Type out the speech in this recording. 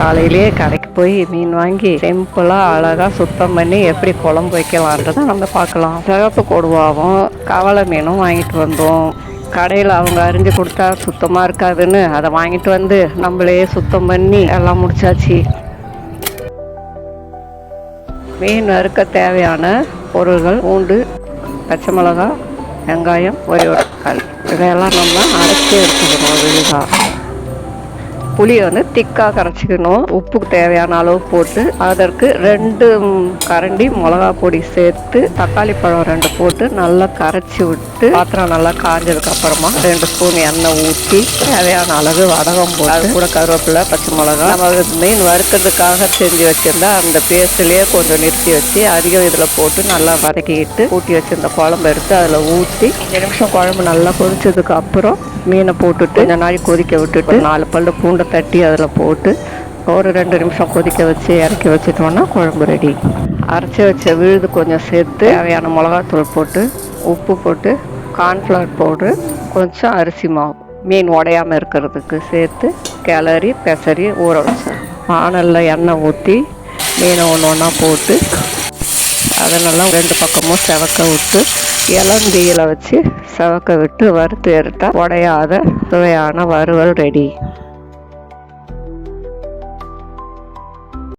காலையிலேயே கடைக்கு போய் மீன் வாங்கி சிம்பிளாக அழகாக சுத்தம் பண்ணி எப்படி குழம்பு வைக்கலான்றதை நம்ம பார்க்கலாம். சிவப்பு கொடுவாவும் கவலை மீனும் வாங்கிட்டு வந்தோம். கடையில் அவங்க அரிஞ்சு கொடுத்தா சுத்தமாக இருக்காதுன்னு அதை வாங்கிட்டு வந்து நம்மளே சுத்தம் பண்ணி எல்லாம் முடிச்சாச்சு. மீன் வறுக்க தேவையான பொருள்கள்: பூண்டு, பச்சை மிளகாய், வெங்காயம், ஒரே ஒரு தக்காளி. இதையெல்லாம் நம்ம அரைச்சி எடுத்துக்கணும். விழுதாக புளியை திக்காக கரைச்சிக்கணும். உப்புக்கு தேவையான அளவு போட்டு அதற்கு 2 கரண்டி மிளகா பொடி சேர்த்து தக்காளி பழம் 2 போட்டு நல்லா கரைச்சி விட்டு பாத்திரம் நல்லா காஞ்சதுக்கு அப்புறமா 2 ஸ்பூன் எண்ணெய் ஊற்றி தேவையான அளவு வடகம் போட்டு அது கூட கருவேப்பிலை, பச்சை மிளகா, நம்ம மீன் வறுக்கிறதுக்காக செஞ்சு வச்சிருந்தா அந்த பேஸ்ட்லேயே கொஞ்சம் நிறுத்தி வச்சு அதிகம் இதில் போட்டு நல்லா வதக்கிட்டு ஊற்றி வச்சிருந்த குழம்பு எடுத்து அதில் ஊற்றி 5 நிமிஷம் குழம்பு நல்லா கொதிச்சதுக்கு அப்புறம் மீனை போட்டுட்டு கொஞ்சம் நாள் கொதிக்க விட்டுட்டு 4 பல்லு பூண்டை தட்டி அதில் போட்டு ஒரு 2 நிமிஷம் கொதிக்க வச்சு இறக்கி வச்சுட்டோன்னா குழம்பு ரெடி. அரைச்சி வச்ச விழுது கொஞ்சம் சேர்த்து தேவையான மிளகாத்தூள் போட்டு உப்பு போட்டு கார்ன்ஃப்ளவர் பவுட்ரு கொஞ்சம் அரிசி மாவு மீன் உடையாமல் இருக்கிறதுக்கு சேர்த்து கிளறி பெசரி ஊற வச்சேன். வானலில் எண்ணெய் ஊற்றி மீனை ஒன்றா போட்டு அதை நல்லா 2 பக்கமும் செவக்க விட்டு இளந்தீயில் வச்சு செவக்க விட்டு வறுத்து எடுத்தால் உடையாத சுவையான வறுவல் ரெடி.